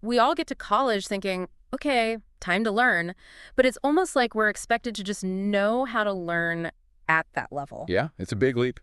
We all get to college thinking, okay, time to learn, but it's almost like we're expected to just know how to learn at that level. Yeah, it's a big leap.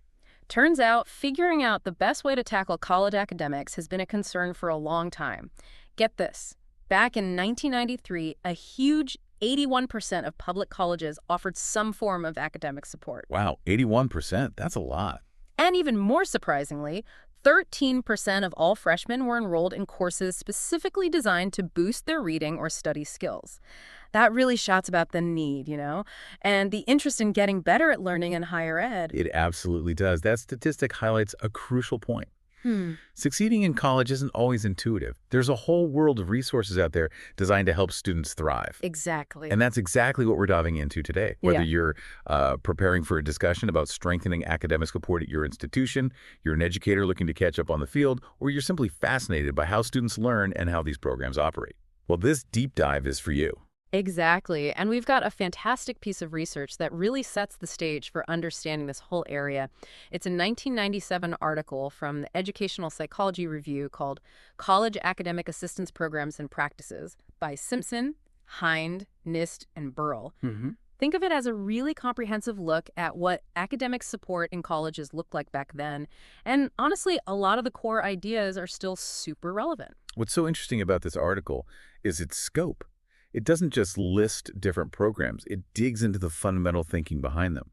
Turns out, figuring out the best way to tackle college academics has been a concern for a long time. Get this. Back in 1993, a huge 81% of public colleges offered some form of academic support. Wow, 81%. That's a lot. And even more surprisingly, 13% of all freshmen were enrolled in courses specifically designed to boost their reading or study skills. That really shouts about the need, and the interest in getting better at learning in higher ed. It absolutely does. That statistic highlights a crucial point. Hmm. Succeeding in college isn't always intuitive. There's a whole world of resources out there designed to help students thrive. Exactly. And that's exactly what we're diving into today. Whether Yeah. you're preparing for a discussion about strengthening academic support at your institution, you're an educator looking to catch up on the field, or you're simply fascinated by how students learn and how these programs operate. Well, this deep dive is for you. Exactly. And we've got a fantastic piece of research that really sets the stage for understanding this whole area. It's a 1997 article from the Educational Psychology Review called College Academic Assistance Programs and Practices by Simpson, Hind, Nist, and Burrell. Think of it as a really comprehensive look at what academic support in colleges looked like back then. And honestly, a lot of the core ideas are still super relevant. What's so interesting about this article is its scope. It doesn't just list different programs, it digs into the fundamental thinking behind them.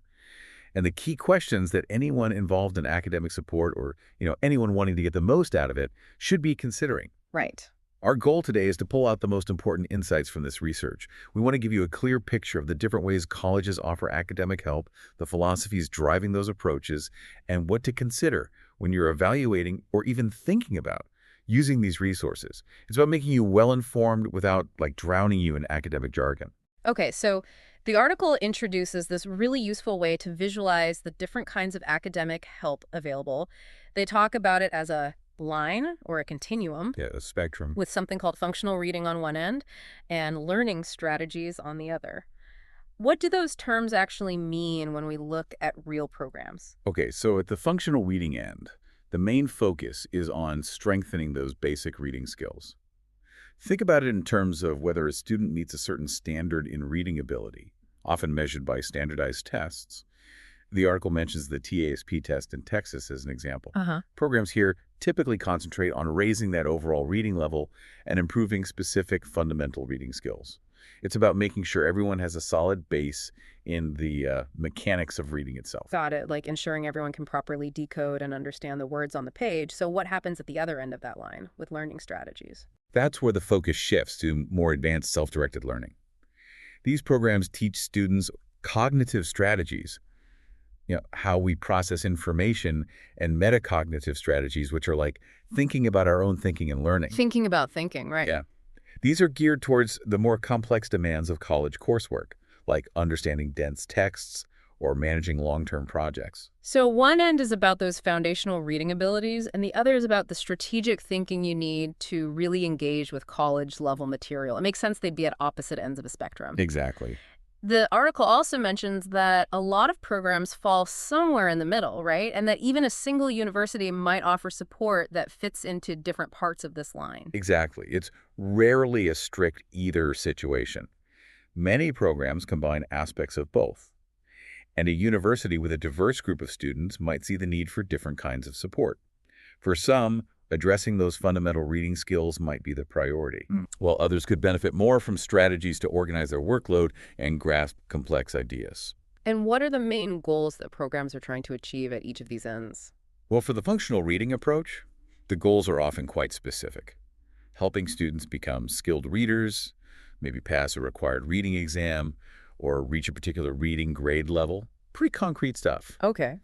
And the key questions that anyone involved in academic support or, anyone wanting to get the most out of it should be considering. Right. Our goal today is to pull out the most important insights from this research. We want to give you a clear picture of the different ways colleges offer academic help, the philosophies driving those approaches, and what to consider when you're evaluating or even thinking about using these resources. It's about making you well-informed without, drowning you in academic jargon. Okay, so the article introduces this really useful way to visualize the different kinds of academic help available. They talk about it as a line or a continuum Yeah, a spectrum. with something called functional reading on one end and learning strategies on the other. What do those terms actually mean when we look at real programs? Okay, so at the functional reading end, the main focus is on strengthening those basic reading skills. Think about it in terms of whether a student meets a certain standard in reading ability, often measured by standardized tests. The article mentions the TASP test in Texas as an example. Programs here typically concentrate on raising that overall reading level and improving specific fundamental reading skills. It's about making sure everyone has a solid base in the mechanics of reading itself. Got it, like ensuring everyone can properly decode and understand the words on the page. So what happens at the other end of that line with learning strategies? That's where the focus shifts to more advanced self-directed learning. These programs teach students cognitive strategies, how we process information, and metacognitive strategies, which are like thinking about our own thinking and learning. Thinking about thinking, right? Yeah. These are geared towards the more complex demands of college coursework, like understanding dense texts or managing long-term projects. So one end is about those foundational reading abilities, and the other is about the strategic thinking you need to really engage with college-level material. It makes sense they'd be at opposite ends of a spectrum. Exactly. The article also mentions that a lot of programs fall somewhere in the middle, right? And that even a single university might offer support that fits into different parts of this line. Exactly. It's rarely a strict either situation. Many programs combine aspects of both. And a university with a diverse group of students might see the need for different kinds of support. For some, addressing those fundamental reading skills might be the priority, while others could benefit more from strategies to organize their workload and grasp complex ideas. And what are the main goals that programs are trying to achieve at each of these ends? Well, for the functional reading approach, the goals are often quite specific. Helping students become skilled readers, maybe pass a required reading exam, or reach a particular reading grade level. Pretty concrete stuff. Okay.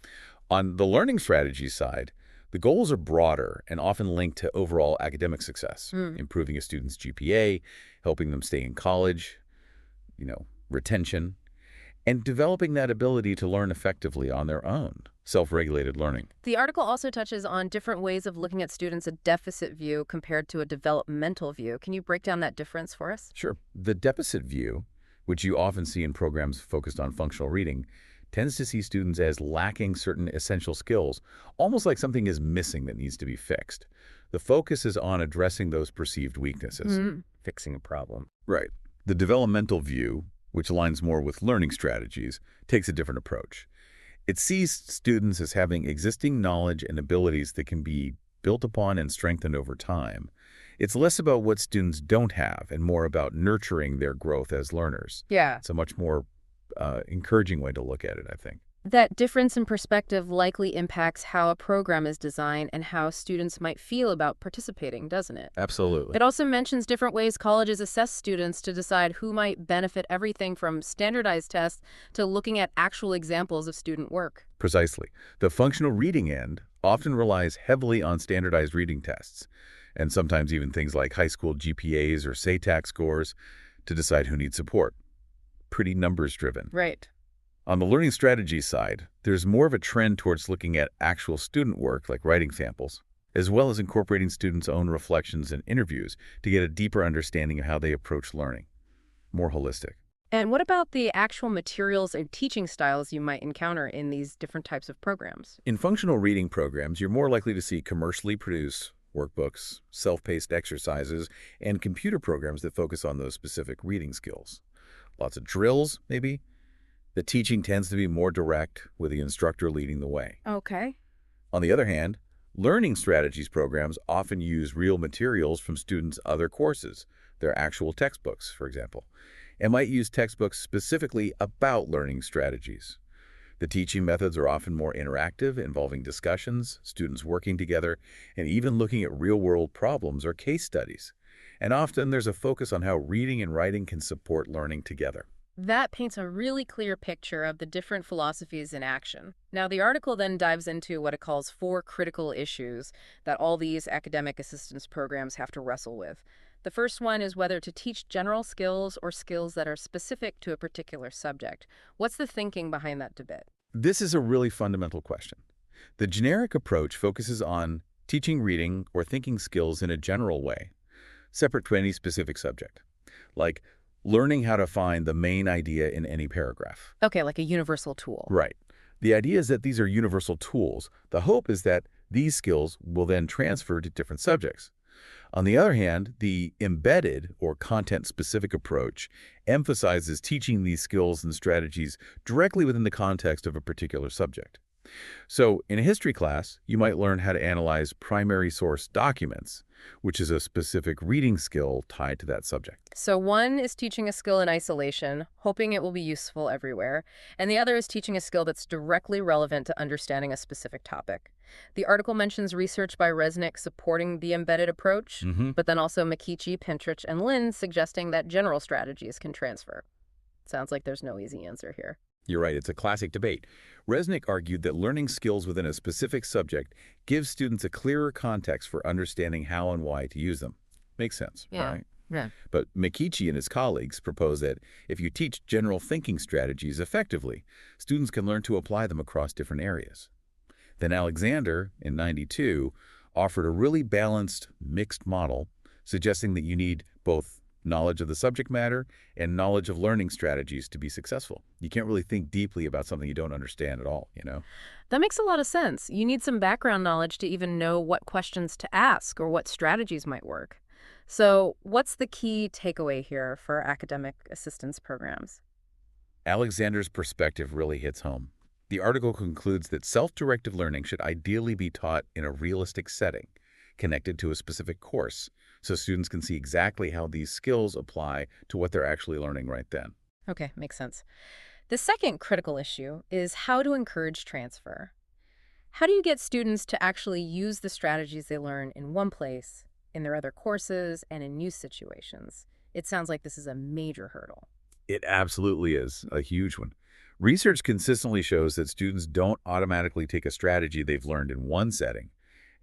On the learning strategy side, the goals are broader and often linked to overall academic success, improving a student's GPA, helping them stay in college, retention, and developing that ability to learn effectively on their own, self-regulated learning. The article also touches on different ways of looking at students a deficit view compared to a developmental view. Can you break down that difference for us? Sure. The deficit view, which you often see in programs focused on functional reading, tends to see students as lacking certain essential skills, almost like something is missing that needs to be fixed. The focus is on addressing those perceived weaknesses. Fixing a problem. Right. The developmental view, which aligns more with learning strategies, takes a different approach. It sees students as having existing knowledge and abilities that can be built upon and strengthened over time. It's less about what students don't have and more about nurturing their growth as learners. Yeah. It's a much more encouraging way to look at it, I think. That difference in perspective likely impacts how a program is designed and how students might feel about participating, doesn't it? Absolutely. It also mentions different ways colleges assess students to decide who might benefit, everything from standardized tests to looking at actual examples of student work. Precisely. The functional reading end often relies heavily on standardized reading tests, and sometimes even things like high school GPAs or SATAC scores to decide who needs support. Pretty numbers-driven. Right. On the learning strategy side, there's more of a trend towards looking at actual student work, like writing samples, as well as incorporating students' own reflections and interviews to get a deeper understanding of how they approach learning. More holistic. And what about the actual materials and teaching styles you might encounter in these different types of programs? In functional reading programs, you're more likely to see commercially produced workbooks, self-paced exercises, and computer programs that focus on those specific reading skills. Lots of drills, maybe. The teaching tends to be more direct, with the instructor leading the way. Okay. On the other hand, learning strategies programs often use real materials from students' other courses, their actual textbooks, for example, and might use textbooks specifically about learning strategies. The teaching methods are often more interactive, involving discussions, students working together, and even looking at real-world problems or case studies. And often there's a focus on how reading and writing can support learning together. That paints a really clear picture of the different philosophies in action. Now, the article then dives into what it calls 4 critical issues that all these academic assistance programs have to wrestle with. The first one is whether to teach general skills or skills that are specific to a particular subject. What's the thinking behind that debate? This is a really fundamental question. The generic approach focuses on teaching reading or thinking skills in a general way, separate to any specific subject, like learning how to find the main idea in any paragraph. Okay, like a universal tool. Right. The idea is that these are universal tools. The hope is that these skills will then transfer to different subjects. On the other hand, the embedded or content-specific approach emphasizes teaching these skills and strategies directly within the context of a particular subject. So, in a history class, you might learn how to analyze primary source documents, which is a specific reading skill tied to that subject. So one is teaching a skill in isolation, hoping it will be useful everywhere, and the other is teaching a skill that's directly relevant to understanding a specific topic. The article mentions research by Resnick supporting the embedded approach, but then also McKeechee, Pintrich, and Lin suggesting that general strategies can transfer. Sounds like there's no easy answer here. You're right, it's a classic debate. Resnick argued that learning skills within a specific subject gives students a clearer context for understanding how and why to use them. Makes sense, right? Yeah. But McKeechee and his colleagues propose that if you teach general thinking strategies effectively, students can learn to apply them across different areas. Then Alexander, in '92, offered a really balanced, mixed model, suggesting that you need both knowledge of the subject matter and knowledge of learning strategies to be successful. You can't really think deeply about something you don't understand at all, you know? That makes a lot of sense. You need some background knowledge to even know what questions to ask or what strategies might work. So what's the key takeaway here for academic assistance programs? Alexander's perspective really hits home. The article concludes that self-directed learning should ideally be taught in a realistic setting, connected to a specific course, so students can see exactly how these skills apply to what they're actually learning right then. Okay, makes sense. The second critical issue is how to encourage transfer. How do you get students to actually use the strategies they learn in one place, in their other courses, and in new situations? It sounds like this is a major hurdle. It absolutely is a huge one. Research consistently shows that students don't automatically take a strategy they've learned in one setting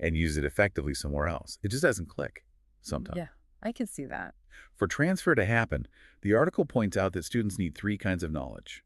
and use it effectively somewhere else. It just doesn't click sometimes. Yeah, I can see that. For transfer to happen, the article points out that students need 3 kinds of knowledge: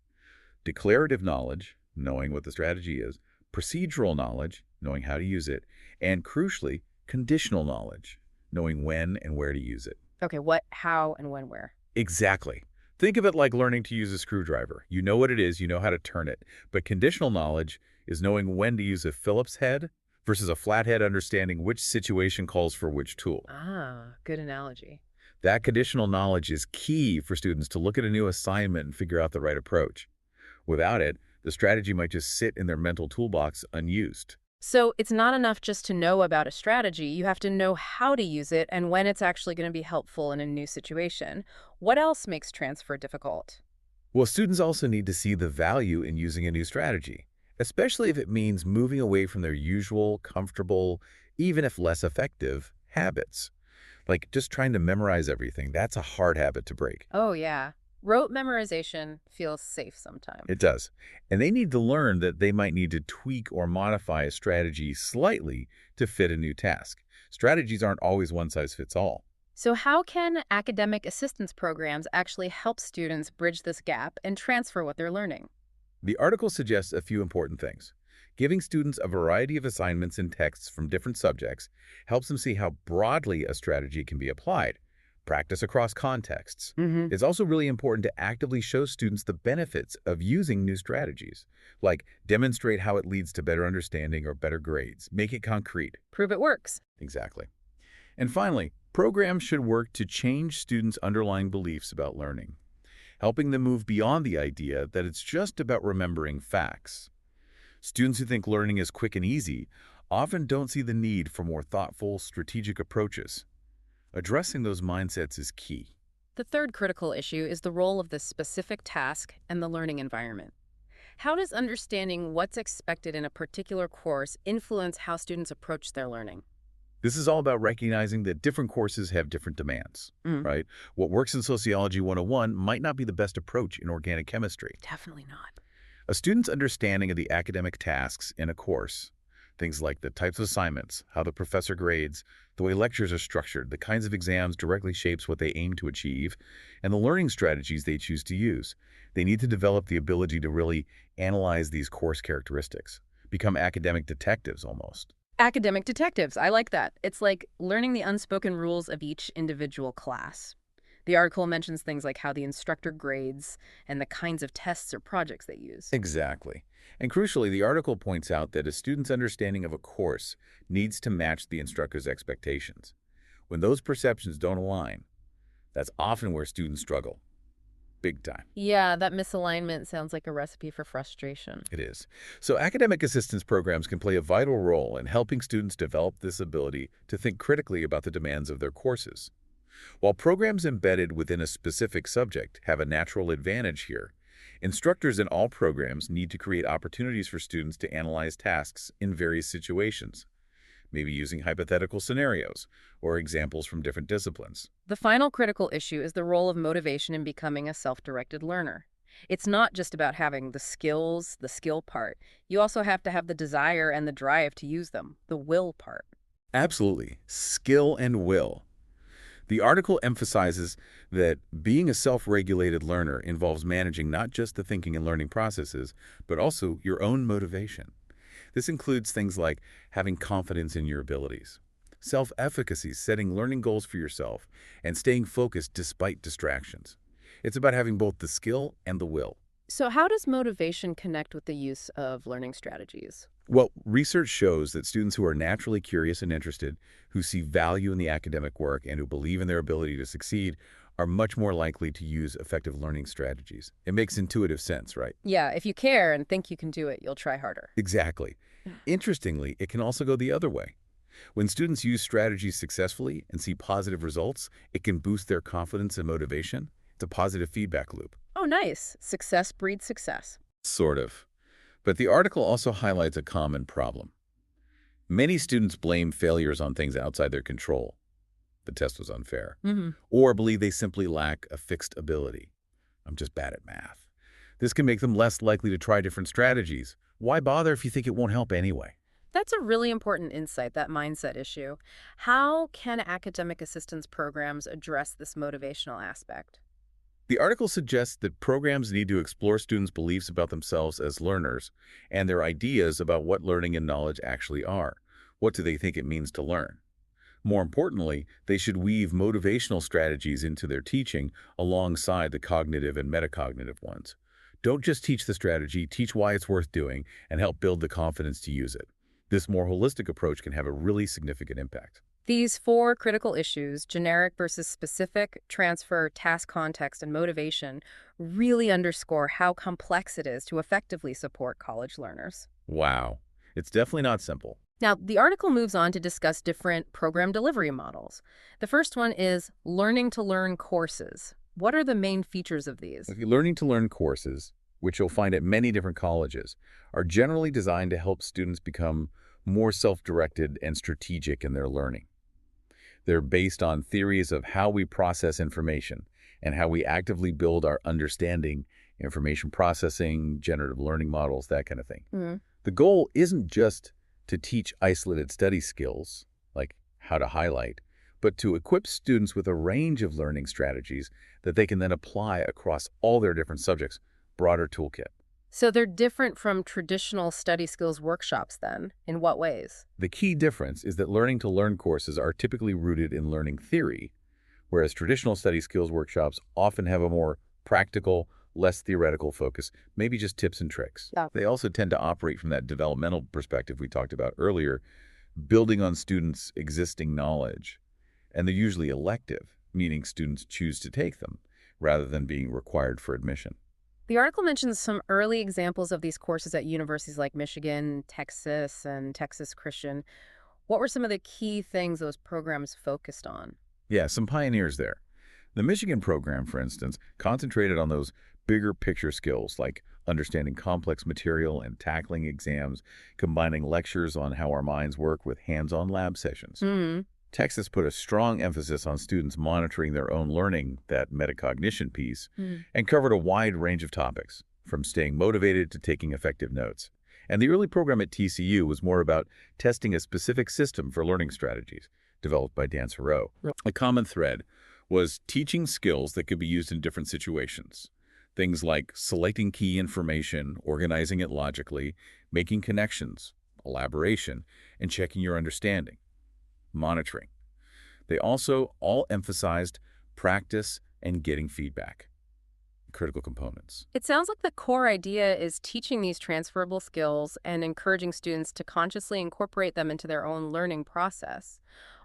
declarative knowledge, knowing what the strategy is; procedural knowledge, knowing how to use it; and crucially, conditional knowledge, knowing when and where to use it. Okay, what, how, and when, where? Exactly. Think of it like learning to use a screwdriver. You know what it is, you know how to turn it. But conditional knowledge is knowing when to use a Phillips head versus a flathead understanding which situation calls for which tool. Ah, good analogy. That conditional knowledge is key for students to look at a new assignment and figure out the right approach. Without it, the strategy might just sit in their mental toolbox unused. So it's not enough just to know about a strategy. You have to know how to use it and when it's actually going to be helpful in a new situation. What else makes transfer difficult? Well, students also need to see the value in using a new strategy, especially if it means moving away from their usual, comfortable, even if less effective, habits. Like just trying to memorize everything, that's a hard habit to break. Oh, yeah. Rote memorization feels safe sometimes. It does. And they need to learn that they might need to tweak or modify a strategy slightly to fit a new task. Strategies aren't always one size fits all. So how can academic assistance programs actually help students bridge this gap and transfer what they're learning? The article suggests a few important things. Giving students a variety of assignments and texts from different subjects helps them see how broadly a strategy can be applied. Practice across contexts. Mm-hmm. It's also really important to actively show students the benefits of using new strategies, like demonstrate how it leads to better understanding or better grades. Make it concrete. Prove it works. Exactly. And finally, programs should work to change students' underlying beliefs about learning, helping them move beyond the idea that it's just about remembering facts. Students who think learning is quick and easy often don't see the need for more thoughtful, strategic approaches. Addressing those mindsets is key. The third critical issue is the role of the specific task and the learning environment. How does understanding what's expected in a particular course influence how students approach their learning? This is all about recognizing that different courses have different demands, right? What works in Sociology 101 might not be the best approach in organic chemistry. Definitely not. A student's understanding of the academic tasks in a course, things like the types of assignments, how the professor grades, the way lectures are structured, the kinds of exams directly shapes what they aim to achieve, and the learning strategies they choose to use. They need to develop the ability to really analyze these course characteristics, become academic detectives almost. Academic detectives, I like that. It's like learning the unspoken rules of each individual class. The article mentions things like how the instructor grades and the kinds of tests or projects they use. Exactly. And crucially, the article points out that a student's understanding of a course needs to match the instructor's expectations. When those perceptions don't align, that's often where students struggle. Big time. Yeah, that misalignment sounds like a recipe for frustration. It is. So academic assistance programs can play a vital role in helping students develop this ability to think critically about the demands of their courses. While programs embedded within a specific subject have a natural advantage here, instructors in all programs need to create opportunities for students to analyze tasks in various situations, maybe using hypothetical scenarios or examples from different disciplines. The final critical issue is the role of motivation in becoming a self-directed learner. It's not just about having the skills, the skill part. You also have to have the desire and the drive to use them, the will part. Absolutely. Skill and will. The article emphasizes that being a self-regulated learner involves managing not just the thinking and learning processes, but also your own motivation. This includes things like having confidence in your abilities, self-efficacy, setting learning goals for yourself, and staying focused despite distractions. It's about having both the skill and the will. So how does motivation connect with the use of learning strategies? Well, research shows that students who are naturally curious and interested, who see value in the academic work, and who believe in their ability to succeed are much more likely to use effective learning strategies. It makes intuitive sense, right? Yeah, if you care and think you can do it, you'll try harder. Exactly. Interestingly, it can also go the other way. When students use strategies successfully and see positive results, it can boost their confidence and motivation. It's a positive feedback loop. Oh, nice. Success breeds success. Sort of. But the article also highlights a common problem. Many students blame failures on things outside their control. The test was unfair. Or believe they simply lack a fixed ability. I'm just bad at math. This can make them less likely to try different strategies. Why bother if you think it won't help anyway? That's a really important insight, that mindset issue. How can academic assistance programs address this motivational aspect? The article suggests that programs need to explore students' beliefs about themselves as learners and their ideas about what learning and knowledge actually are. What do they think it means to learn? More importantly, they should weave motivational strategies into their teaching alongside the cognitive and metacognitive ones. Don't just teach the strategy, teach why it's worth doing, and help build the confidence to use it. This more holistic approach can have a really significant impact. These four critical issues, generic versus specific, transfer, task context, and motivation, really underscore how complex it is to effectively support college learners. Wow. It's definitely not simple. Now, the article moves on to discuss different program delivery models. The first one is learning to learn courses. What are the main features of these? Okay, learning to learn courses, which you'll find at many different colleges, are generally designed to help students become more self-directed and strategic in their learning. They're based on theories of how we process information and how we actively build our understanding, information processing, generative learning models, that kind of thing. Mhm. The goal isn't just to teach isolated study skills, like how to highlight, but to equip students with a range of learning strategies that they can then apply across all their different subjects, broader toolkit. So they're different from traditional study skills workshops then. In what ways? The key difference is that learning to learn courses are typically rooted in learning theory, whereas traditional study skills workshops often have a more practical, less theoretical focus, maybe just tips and tricks. Yeah. They also tend to operate from that developmental perspective we talked about earlier, building on students' existing knowledge. And they're usually elective, meaning students choose to take them, rather than being required for admission. The article mentions some early examples of these courses at universities like Michigan, Texas, and Texas Christian. What were some of the key things those programs focused on? Yeah, some pioneers there. The Michigan program, for instance, concentrated on those bigger picture skills like understanding complex material and tackling exams, combining lectures on how our minds work with hands-on lab sessions. Hmm. Texas put a strong emphasis on students monitoring their own learning, that metacognition piece, and covered a wide range of topics, from staying motivated to taking effective notes. And the early program at TCU was more about testing a specific system for learning strategies, developed by Dan Thoreau. A common thread was teaching skills that could be used in different situations. Things like selecting key information, organizing it logically, making connections, elaboration, and checking your understanding. Monitoring. They also all emphasized practice and getting feedback, critical components. It sounds like the core idea is teaching these transferable skills and encouraging students to consciously incorporate them into their own learning process.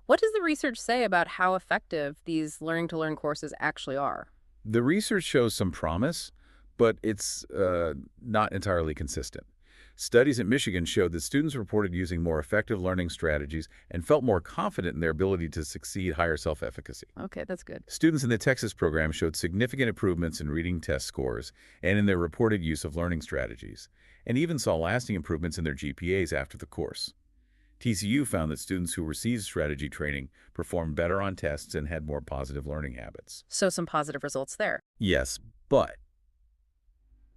What does the research say about how effective these learning-to-learn courses actually are? The research shows some promise, but it's not entirely consistent. Studies at Michigan showed that students reported using more effective learning strategies and felt more confident in their ability to succeed higher self-efficacy. Okay, that's good. Students in the Texas program showed significant improvements in reading test scores and in their reported use of learning strategies, and even saw lasting improvements in their GPAs after the course. TCU found that students who received strategy training performed better on tests and had more positive learning habits. So some positive results there. Yes, but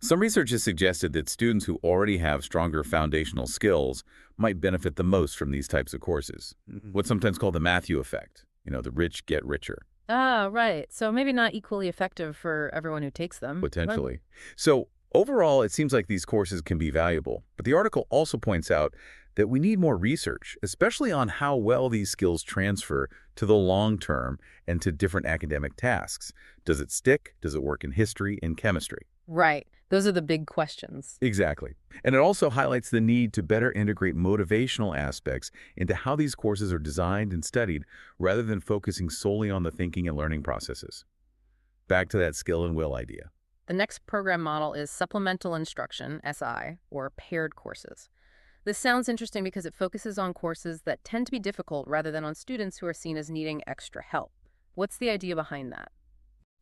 some research has suggested that students who already have stronger foundational skills might benefit the most from these types of courses. What's sometimes called the Matthew effect. The rich get richer. Ah, right. So maybe not equally effective for everyone who takes them. Potentially. So overall, it seems like these courses can be valuable. But the article also points out that we need more research, especially on how well these skills transfer to the long term and to different academic tasks. Does it stick? Does it work in history and chemistry? Right. Those are the big questions. Exactly. And it also highlights the need to better integrate motivational aspects into how these courses are designed and studied, rather than focusing solely on the thinking and learning processes. Back to that skill and will idea. The next program model is supplemental instruction, SI, or paired courses. This sounds interesting because it focuses on courses that tend to be difficult rather than on students who are seen as needing extra help. What's the idea behind that?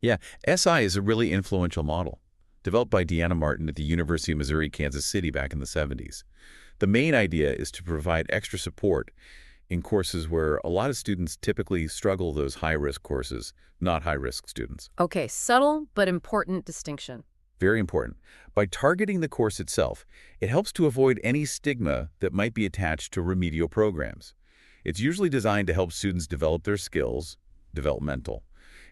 Yeah, SI is a really influential model, developed by Deanna Martin at the University of Missouri, Kansas City back in the 70s. The main idea is to provide extra support in courses where a lot of students typically struggle those high-risk courses, not high-risk students. Okay, subtle but important distinction. Very important. By targeting the course itself, it helps to avoid any stigma that might be attached to remedial programs. It's usually designed to help students develop their skills, developmental,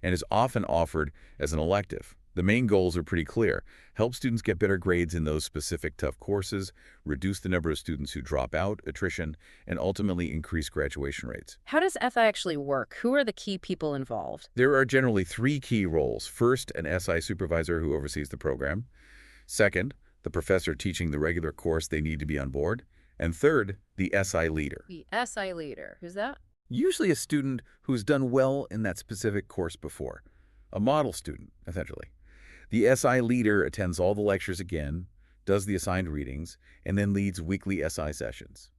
and is often offered as an elective. The main goals are pretty clear. Help students get better grades in those specific tough courses, reduce the number of students who drop out, attrition, and ultimately increase graduation rates. How does SI actually work? Who are the key people involved? There are generally three key roles. First, an SI supervisor who oversees the program. Second, the professor teaching the regular course they need to be on board. And third, the SI leader. The SI leader. Who's that? Usually a student who's done well in that specific course before. A model student, essentially. The SI leader attends all the lectures again, does the assigned readings, and then leads weekly SI sessions.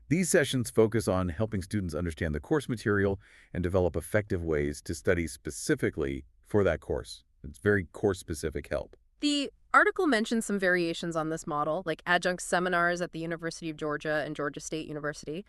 These sessions focus on helping students understand the course material and develop effective ways to study specifically for that course. It's very course-specific help. The article mentions some variations on this model, like adjunct seminars at the University of Georgia and Georgia State University.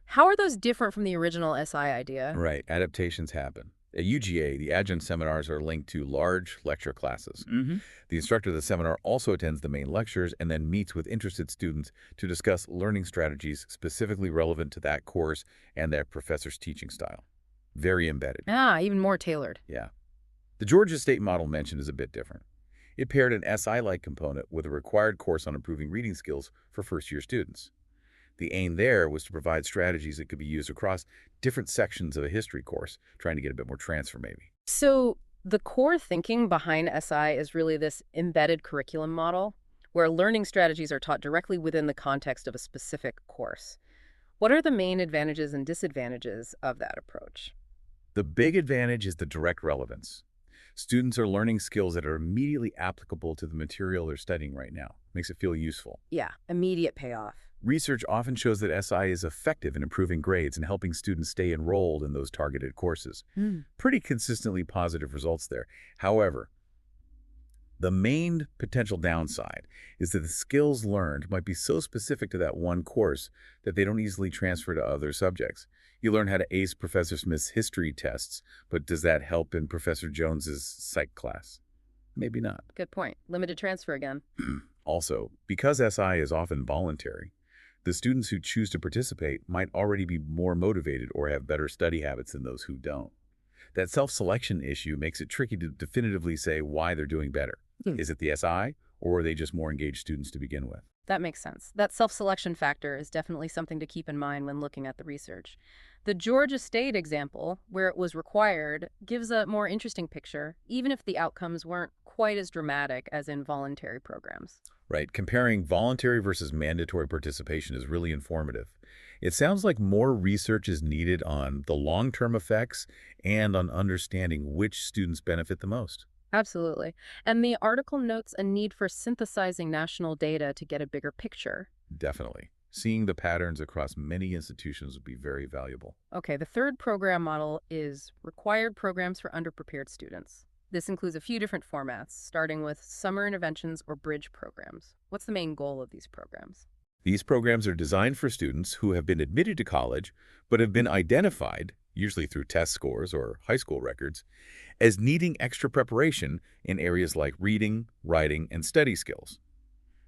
How are those different from the original SI idea? Right, adaptations happen. At UGA, the adjunct seminars are linked to large lecture classes. The instructor of the seminar also attends the main lectures and then meets with interested students to discuss learning strategies specifically relevant to that course and that professor's teaching style. Very embedded. Ah, even more tailored. Yeah. The Georgia State model mentioned is a bit different. It paired an SI-like component with a required course on improving reading skills for first-year students. The aim there was to provide strategies that could be used across different sections of a history course, trying to get a bit more transfer maybe. So the core thinking behind SI is really this embedded curriculum model, where learning strategies are taught directly within the context of a specific course. What are the main advantages and disadvantages of that approach? The big advantage is the direct relevance. Students are learning skills that are immediately applicable to the material they're studying right now. Makes it feel useful. Yeah, immediate payoff. Research often shows that SI is effective in improving grades and helping students stay enrolled in those targeted courses. Pretty consistently positive results there. However, the main potential downside is that the skills learned might be so specific to that one course that they don't easily transfer to other subjects. You learn how to ace Professor Smith's history tests, but does that help in Professor Jones's psych class? Maybe not. Good point. Limited transfer again. Also, because SI is often voluntary, the students who choose to participate might already be more motivated or have better study habits than those who don't. That self-selection issue makes it tricky to definitively say why they're doing better. Is it the SI, or are they just more engaged students to begin with? That makes sense. That self-selection factor is definitely something to keep in mind when looking at the research. The Georgia State example, where it was required, gives a more interesting picture, even if the outcomes weren't quite as dramatic as in voluntary programs. Right, comparing voluntary versus mandatory participation is really informative. It sounds like more research is needed on the long-term effects and on understanding which students benefit the most. Absolutely. And the article notes a need for synthesizing national data to get a bigger picture. Definitely. Seeing the patterns across many institutions would be very valuable. Okay, the third program model is required programs for underprepared students. This includes a few different formats, starting with summer interventions or bridge programs. What's the main goal of these programs? These programs are designed for students who have been admitted to college but have been identified, usually through test scores or high school records, as needing extra preparation in areas like reading, writing, and study skills.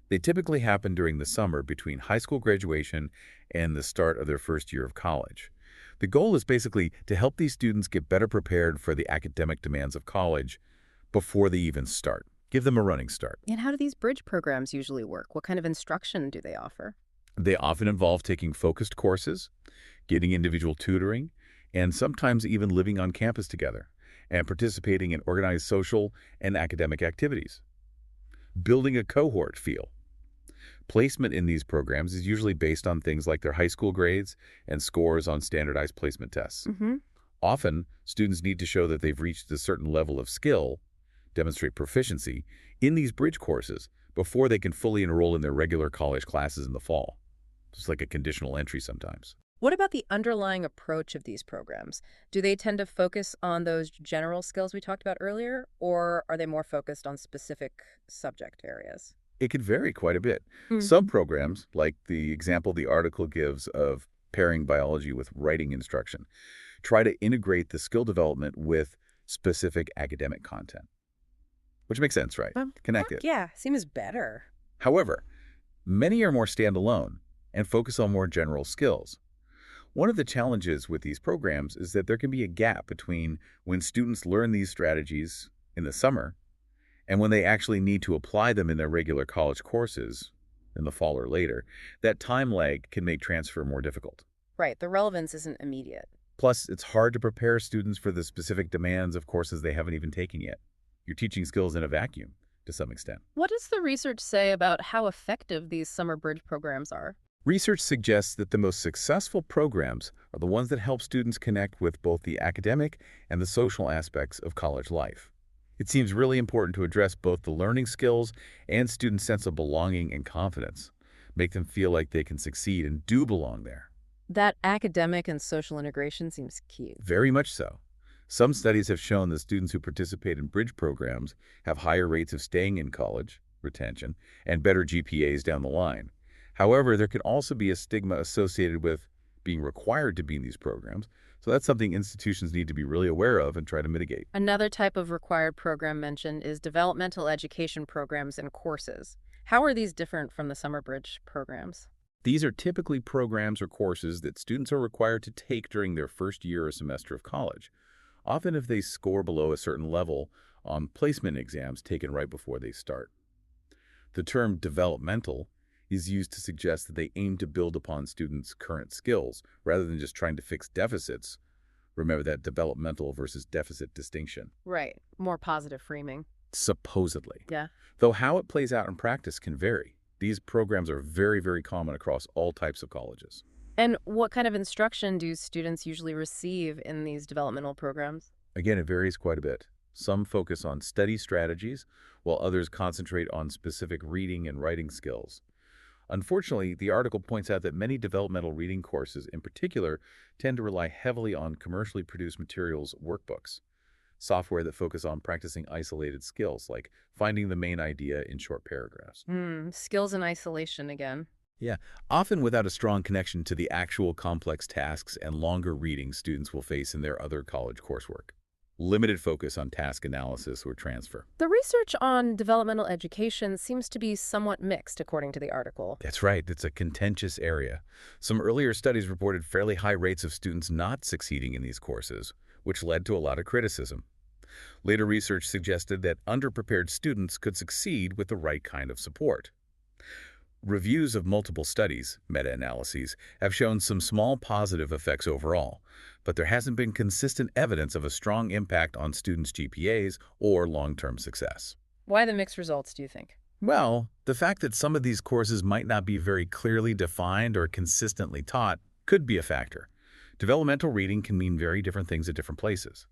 They typically happen during the summer between high school graduation and the start of their first year of college. The goal is basically to help these students get better prepared for the academic demands of college before they even start. Give them a running start. And how do these bridge programs usually work? What kind of instruction do they offer? They often involve taking focused courses, getting individual tutoring, and sometimes even living on campus together and participating in organized social and academic activities. Building a cohort feel. Placement in these programs is usually based on things like their high school grades and scores on standardized placement tests. Often, students need to show that they've reached a certain level of skill, demonstrate proficiency, in these bridge courses before they can fully enroll in their regular college classes in the fall. It's like a conditional entry sometimes. What about the underlying approach of these programs? Do they tend to focus on those general skills we talked about earlier, or are they more focused on specific subject areas? It could vary quite a bit. Some programs, like the example the article gives of pairing biology with writing instruction, try to integrate the skill development with specific academic content. Which makes sense, right? Connect it. Yeah, seems better. However, many are more standalone and focus on more general skills. One of the challenges with these programs is that there can be a gap between when students learn these strategies in the summer and when they actually need to apply them in their regular college courses in the fall or later. That time lag can make transfer more difficult. Right, the relevance isn't immediate. Plus, it's hard to prepare students for the specific demands of courses they haven't even taken yet. You're teaching skills in a vacuum to some extent. What does the research say about how effective these summer bridge programs are? Research suggests that the most successful programs are the ones that help students connect with both the academic and the social aspects of college life. It seems really important to address both the learning skills and students' sense of belonging and confidence, make them feel like they can succeed and do belong there. That academic and social integration seems key. Very much so. Some studies have shown that students who participate in bridge programs have higher rates of staying in college, retention, and better GPAs down the line. However, there can also be a stigma associated with being required to be in these programs, so that's something institutions need to be really aware of and try to mitigate. Another type of required program mentioned is developmental education programs and courses. How are these different from the summer bridge programs? These are typically programs or courses that students are required to take during their first year or semester of college, often if they score below a certain level on placement exams taken right before they start. The term developmental is used to suggest that they aim to build upon students' current skills rather than just trying to fix deficits. Remember that developmental versus deficit distinction. Right. More positive framing. Supposedly. Yeah. Though how it plays out in practice can vary. These programs are very, very common across all types of colleges. And what kind of instruction do students usually receive in these developmental programs? Again, it varies quite a bit. Some focus on study strategies, while others concentrate on specific reading and writing skills. Unfortunately, the article points out that many developmental reading courses in particular tend to rely heavily on commercially produced materials, workbooks, software that focus on practicing isolated skills, like finding the main idea in short paragraphs. Skills in isolation again. Yeah, often without a strong connection to the actual complex tasks and longer readings students will face in their other college coursework. Limited focus on task analysis or transfer. The research on developmental education seems to be somewhat mixed, according to the article. That's right, it's a contentious area. Some earlier studies reported fairly high rates of students not succeeding in these courses, which led to a lot of criticism. Later research suggested that underprepared students could succeed with the right kind of support. Reviews of multiple studies, meta-analyses, have shown some small positive effects overall, but there hasn't been consistent evidence of a strong impact on students' GPAs or long-term success. Why the mixed results, do you think? Well, the fact that some of these courses might not be very clearly defined or consistently taught could be a factor. Developmental reading can mean very different things at different places.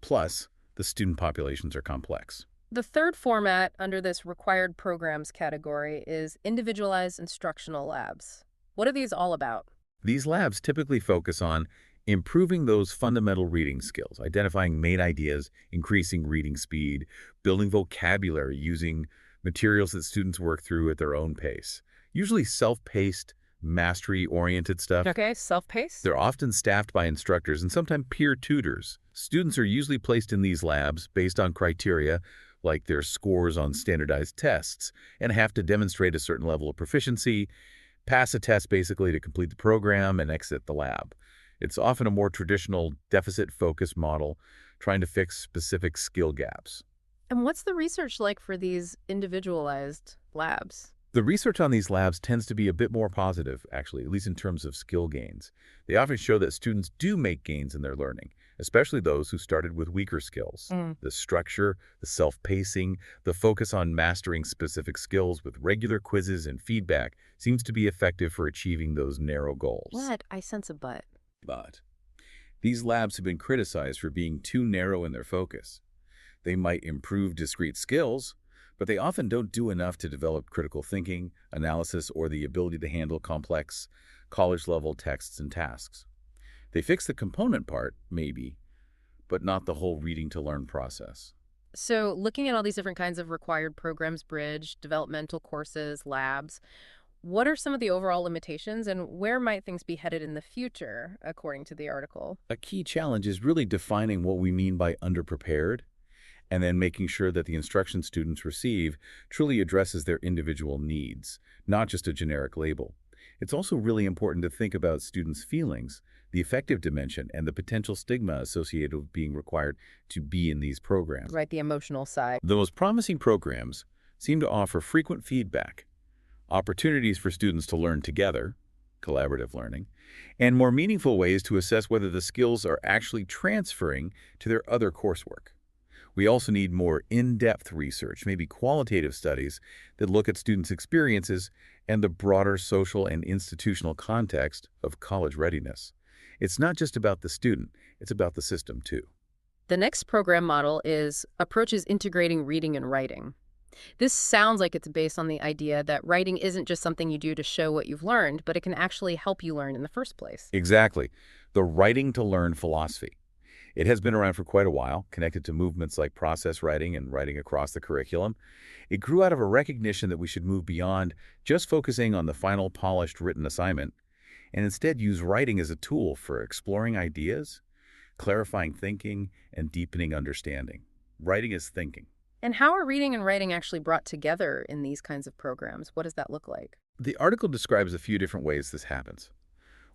Plus, the student populations are complex. The third format under this required programs category is individualized instructional labs. What are these all about? These labs typically focus on improving those fundamental reading skills, identifying main ideas, increasing reading speed, building vocabulary using materials that students work through at their own pace. Usually self-paced, mastery-oriented stuff. Okay, self-paced? They're often staffed by instructors and sometimes peer tutors. Students are usually placed in these labs based on criteria like their scores on standardized tests, and have to demonstrate a certain level of proficiency, pass a test basically to complete the program, and exit the lab. It's often a more traditional deficit-focused model, trying to fix specific skill gaps. And what's the research like for these individualized labs? The research on these labs tends to be a bit more positive, actually, at least in terms of skill gains. They often show that students do make gains in their learning, especially those who started with weaker skills. The structure, the self-pacing, the focus on mastering specific skills with regular quizzes and feedback seems to be effective for achieving those narrow goals. What? I sense a but. But these labs have been criticized for being too narrow in their focus. They might improve discrete skills, but they often don't do enough to develop critical thinking, analysis, or the ability to handle complex, college-level texts and tasks. They fix the component part, maybe, but not the whole reading-to-learn process. So looking at all these different kinds of required programs, bridge, developmental courses, labs, what are some of the overall limitations and where might things be headed in the future, according to the article? A key challenge is really defining what we mean by underprepared, and then making sure that the instruction students receive truly addresses their individual needs, not just a generic label. It's also really important to think about students' feelings, the affective dimension, and the potential stigma associated with being required to be in these programs. Right, the emotional side. The most promising programs seem to offer frequent feedback, opportunities for students to learn together, collaborative learning, and more meaningful ways to assess whether the skills are actually transferring to their other coursework. We also need more in-depth research, maybe qualitative studies that look at students' experiences and the broader social and institutional context of college readiness. It's not just about the student, it's about the system too. The next program model is approaches integrating reading and writing. This sounds like it's based on the idea that writing isn't just something you do to show what you've learned, but it can actually help you learn in the first place. Exactly. The writing to learn philosophy. It has been around for quite a while, connected to movements like process writing and writing across the curriculum. It grew out of a recognition that we should move beyond just focusing on the final polished written assignment, and instead use writing as a tool for exploring ideas, clarifying thinking, and deepening understanding. Writing is thinking. And how are reading and writing actually brought together in these kinds of programs? What does that look like? The article describes a few different ways this happens.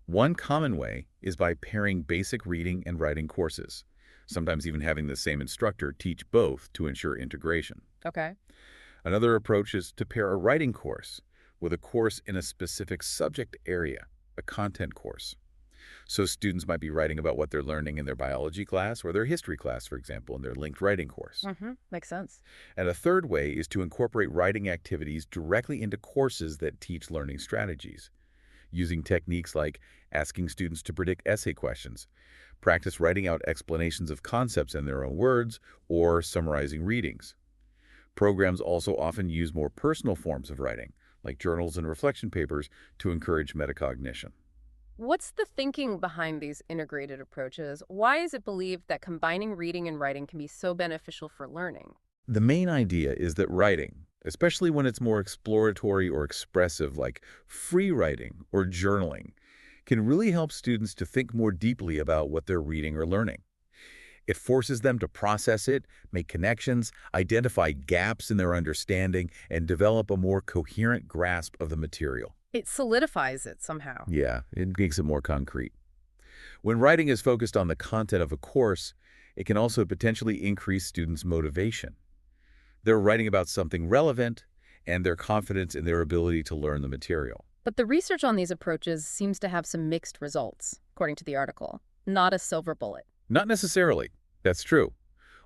One common way is by pairing basic reading and writing courses, sometimes even having the same instructor teach both to ensure integration. Okay. Another approach is to pair a writing course with a course in a specific subject area, a content course. So students might be writing about what they're learning in their biology class or their history class, for example, in their linked writing course. Makes sense. And a third way is to incorporate writing activities directly into courses that teach learning strategies, using techniques like asking students to predict essay questions, practice writing out explanations of concepts in their own words, or summarizing readings. Programs also often use more personal forms of writing, like journals and reflection papers, to encourage metacognition. What's the thinking behind these integrated approaches? Why is it believed that combining reading and writing can be so beneficial for learning? The main idea is that writing, especially when it's more exploratory or expressive like free writing or journaling, can really help students to think more deeply about what they're reading or learning. It forces them to process it, make connections, identify gaps in their understanding, and develop a more coherent grasp of the material. It solidifies it somehow. Yeah, it makes it more concrete. When writing is focused on the content of a course, it can also potentially increase students' motivation. They're writing about something relevant, and their confidence in their ability to learn the material. But the research on these approaches seems to have some mixed results, according to the article. Not a silver bullet. Not necessarily. That's true.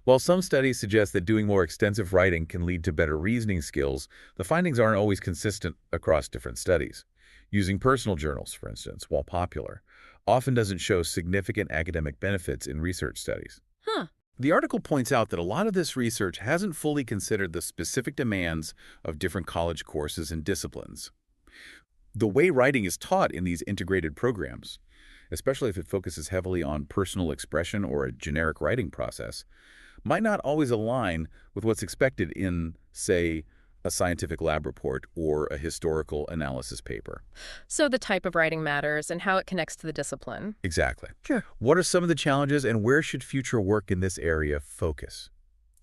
While some studies suggest that doing more extensive writing can lead to better reasoning skills, the findings aren't always consistent across different studies. Using personal journals, for instance, while popular, often doesn't show significant academic benefits in research studies. The article points out that a lot of this research hasn't fully considered the specific demands of different college courses and disciplines. The way writing is taught in these integrated programs, especially if it focuses heavily on personal expression or a generic writing process, might not always align with what's expected in, say, a scientific lab report or a historical analysis paper. So the type of writing matters and how it connects to the discipline. Exactly. Sure. What are some of the challenges and where should future work in this area focus?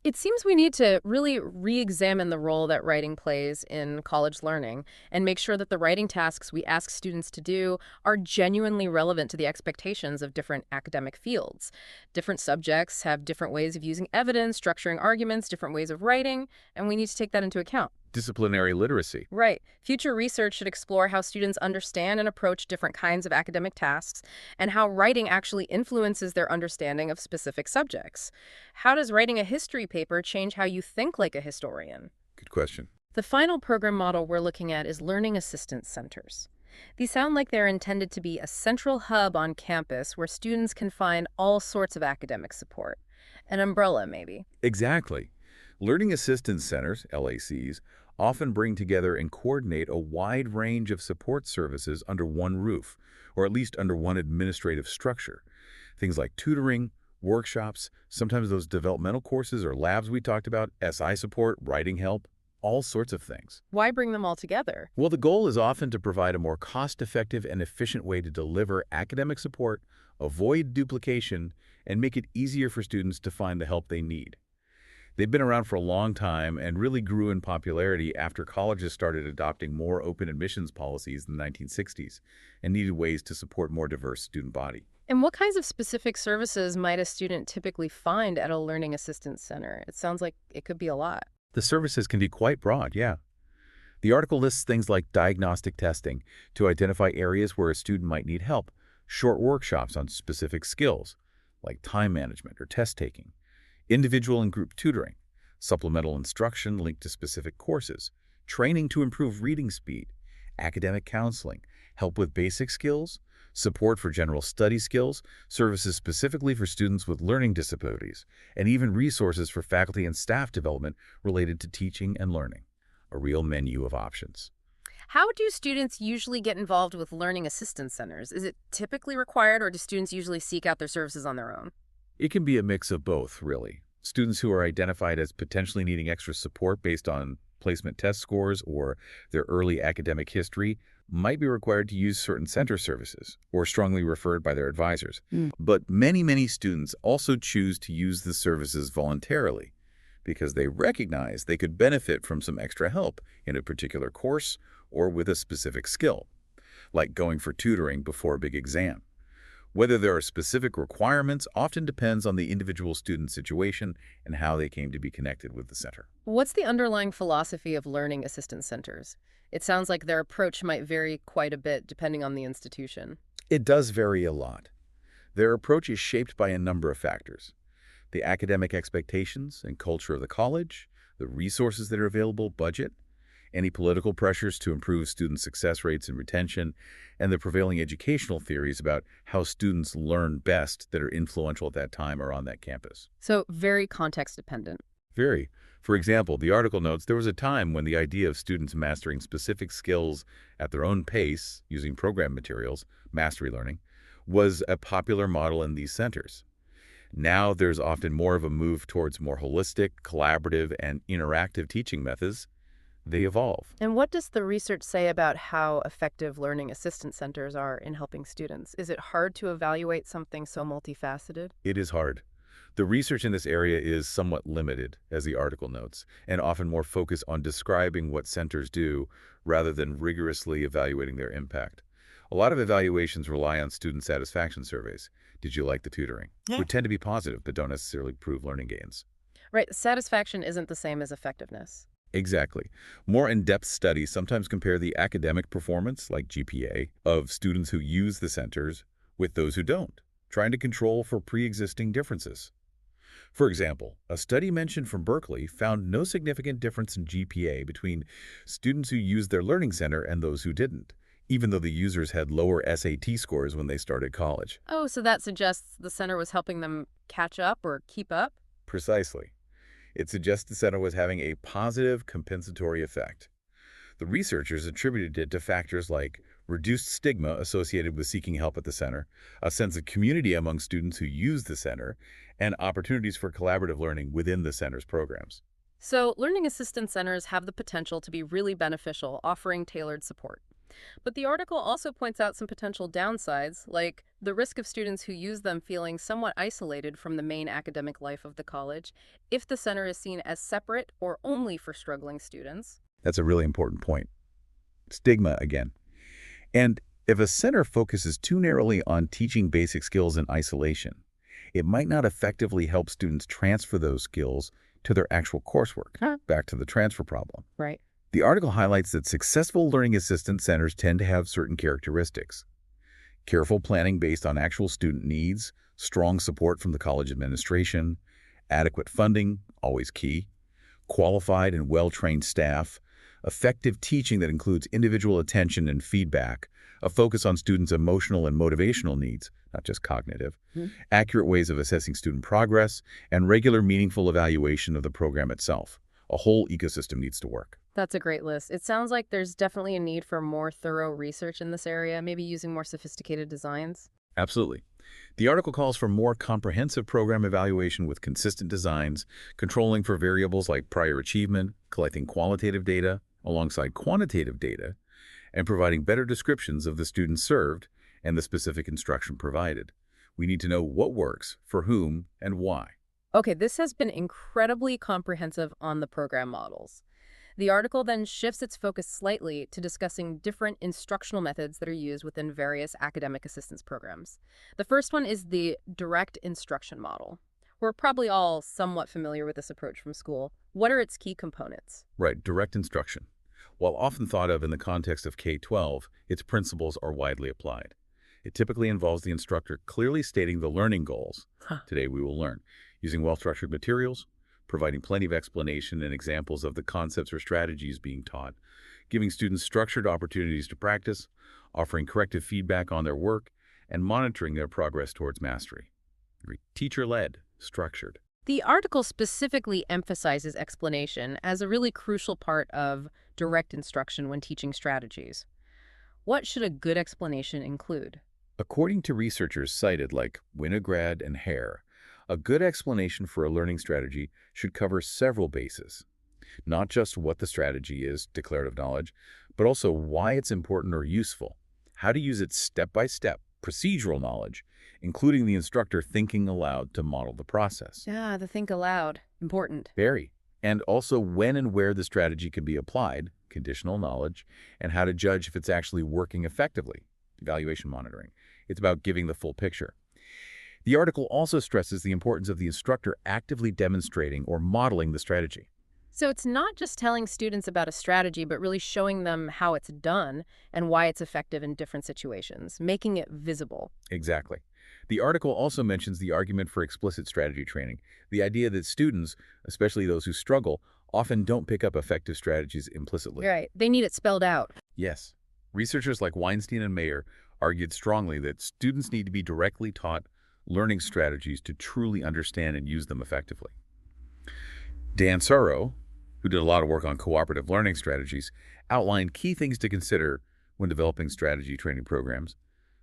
It seems we need to really re-examine the role that writing plays in college learning and make sure that the writing tasks we ask students to do are genuinely relevant to the expectations of different academic fields. Different subjects have different ways of using evidence, structuring arguments, different ways of writing, and we need to take that into account. Disciplinary literacy. Right. Future research should explore how students understand and approach different kinds of academic tasks and how writing actually influences their understanding of specific subjects. How does writing a history paper change how you think like a historian? Good question. The final program model we're looking at is learning assistance centers. These sound like they're intended to be a central hub on campus where students can find all sorts of academic support. An umbrella, maybe. Exactly. Learning Assistance Centers, LACs, often bring together and coordinate a wide range of support services under one roof, or at least under one administrative structure. Things like tutoring, workshops, sometimes those developmental courses or labs we talked about, SI support, writing help, all sorts of things. Why bring them all together? Well, the goal is often to provide a more cost-effective and efficient way to deliver academic support, avoid duplication, and make it easier for students to find the help they need. They've been around for a long time and really grew in popularity after colleges started adopting more open admissions policies in the 1960s and needed ways to support more diverse student body. And what kinds of specific services might a student typically find at a learning assistance center? It sounds like it could be a lot. The services can be quite broad, yeah. The article lists things like diagnostic testing to identify areas where a student might need help, short workshops on specific skills, like time management or test taking, individual and group tutoring, supplemental instruction linked to specific courses, training to improve reading speed, academic counseling, help with basic skills, support for general study skills, services specifically for students with learning disabilities, and even resources for faculty and staff development related to teaching and learning. A real menu of options. How do students usually get involved with learning assistance centers? Is it typically required, or do students usually seek out their services on their own? It can be a mix of both, really. Students who are identified as potentially needing extra support based on placement test scores or their early academic history might be required to use certain center services or strongly referred by their advisors. But many students also choose to use the services voluntarily because they recognize they could benefit from some extra help in a particular course or with a specific skill, like going for tutoring before a big exam. Whether there are specific requirements often depends on the individual student situation and how they came to be connected with the center. What's the underlying philosophy of learning assistance centers? It sounds like their approach might vary quite a bit depending on the institution. It does vary a lot. Their approach is shaped by a number of factors: the academic expectations and culture of the college, the resources that are available, budget, any political pressures to improve student success rates and retention, and the prevailing educational theories about how students learn best that are influential at that time or on that campus. So very context dependent. Very. For example, the article notes there was a time when the idea of students mastering specific skills at their own pace, using program materials, mastery learning, was a popular model in these centers. Now there's often more of a move towards more holistic, collaborative, and interactive teaching methods. They evolve. And what does the research say about how effective learning assistance centers are in helping students? Is it hard to evaluate something so multifaceted? It is hard. The research in this area is somewhat limited, as the article notes, and often more focused on describing what centers do rather than rigorously evaluating their impact. A lot of evaluations rely on student satisfaction surveys. Did you like the tutoring? Yeah. Would tend to be positive, but don't necessarily prove learning gains. Right, satisfaction isn't the same as effectiveness. Exactly. More in-depth studies sometimes compare the academic performance, like GPA, of students who use the centers with those who don't, trying to control for pre-existing differences. For example, a study mentioned from Berkeley found no significant difference in GPA between students who used their learning center and those who didn't, even though the users had lower SAT scores when they started college. Oh, so that suggests the center was helping them catch up or keep up? Precisely. It suggests the center was having a positive compensatory effect. The researchers attributed it to factors like reduced stigma associated with seeking help at the center, a sense of community among students who use the center, and opportunities for collaborative learning within the center's programs. So learning assistance centers have the potential to be really beneficial, offering tailored support. But the article also points out some potential downsides, like the risk of students who use them feeling somewhat isolated from the main academic life of the college if the center is seen as separate or only for struggling students. That's a really important point. Stigma again. And if a center focuses too narrowly on teaching basic skills in isolation, it might not effectively help students transfer those skills to their actual coursework. Back to the transfer problem. Right. The article highlights that successful learning assistance centers tend to have certain characteristics: careful planning based on actual student needs, strong support from the college administration, adequate funding, always key, qualified and well-trained staff, effective teaching that includes individual attention and feedback, a focus on students' emotional and motivational needs, not just cognitive, accurate ways of assessing student progress, and regular meaningful evaluation of the program itself. A whole ecosystem needs to work. That's a great list. It sounds like there's definitely a need for more thorough research in this area, maybe using more sophisticated designs. Absolutely. The article calls for more comprehensive program evaluation with consistent designs, controlling for variables like prior achievement, collecting qualitative data alongside quantitative data, and providing better descriptions of the students served and the specific instruction provided. We need to know what works, for whom, and why. Okay, this has been incredibly comprehensive on the program models. The article then shifts its focus slightly to discussing different instructional methods that are used within various academic assistance programs. The first one is the direct instruction model. We're probably all somewhat familiar with this approach from school. What are its key components? Right, direct instruction. While often thought of in the context of K-12, its principles are widely applied. It typically involves the instructor clearly stating the learning goals. Today we will learn. using well-structured materials, providing plenty of explanation and examples of the concepts or strategies being taught, giving students structured opportunities to practice, offering corrective feedback on their work, and monitoring their progress towards mastery. Teacher-led, structured. The article specifically emphasizes explanation as a really crucial part of direct instruction when teaching strategies. What should a good explanation include? According to researchers cited like Winograd and Hare, a good explanation for a learning strategy should cover several bases. Not just what the strategy is, declarative knowledge, but also why it's important or useful, how to use it step-by-step, procedural knowledge, including the instructor thinking aloud to model the process. Ah, the think aloud. Important. Very. And also when and where the strategy can be applied, conditional knowledge, and how to judge if it's actually working effectively, evaluation monitoring. It's about giving the full picture. The article also stresses the importance of the instructor actively demonstrating or modeling the strategy. So it's not just telling students about a strategy, but really showing them how it's done and why it's effective in different situations, making it visible. Exactly. The article also mentions the argument for explicit strategy training, the idea that students, especially those who struggle, often don't pick up effective strategies implicitly. Right. They need it spelled out. Yes. Researchers like Weinstein and Mayer argued strongly that students need to be directly taught learning strategies to truly understand and use them effectively. Dan Suro, who did a lot of work on cooperative learning strategies, outlined key things to consider when developing strategy training programs: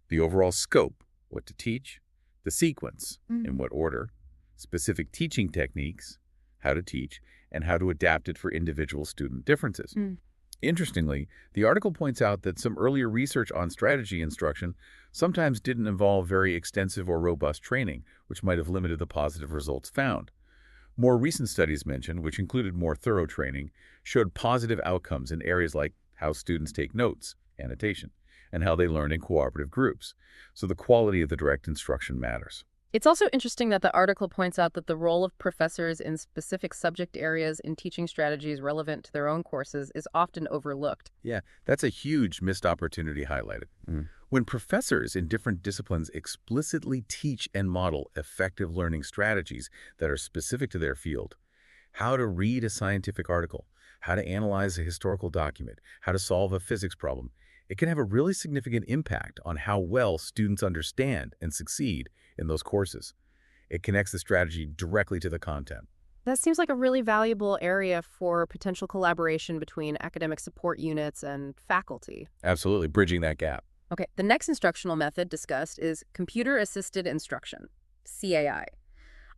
the overall scope, what to teach, the sequence, in what order, specific teaching techniques, how to teach, and how to adapt it for individual student differences. Interestingly, the article points out that some earlier research on strategy instruction sometimes didn't involve very extensive or robust training, which might have limited the positive results found. More recent studies mentioned, which included more thorough training, showed positive outcomes in areas like how students take notes, annotation, and how they learn in cooperative groups. So the quality of the direct instruction matters. It's also interesting that the article points out that the role of professors in specific subject areas in teaching strategies relevant to their own courses is often overlooked. Yeah, that's a huge missed opportunity highlighted. When professors in different disciplines explicitly teach and model effective learning strategies that are specific to their field, how to read a scientific article, how to analyze a historical document, how to solve a physics problem, it can have a really significant impact on how well students understand and succeed in those courses. It connects the strategy directly to the content. That seems like a really valuable area for potential collaboration between academic support units and faculty. Absolutely, bridging that gap. Okay, the next instructional method discussed is computer-assisted instruction, CAI.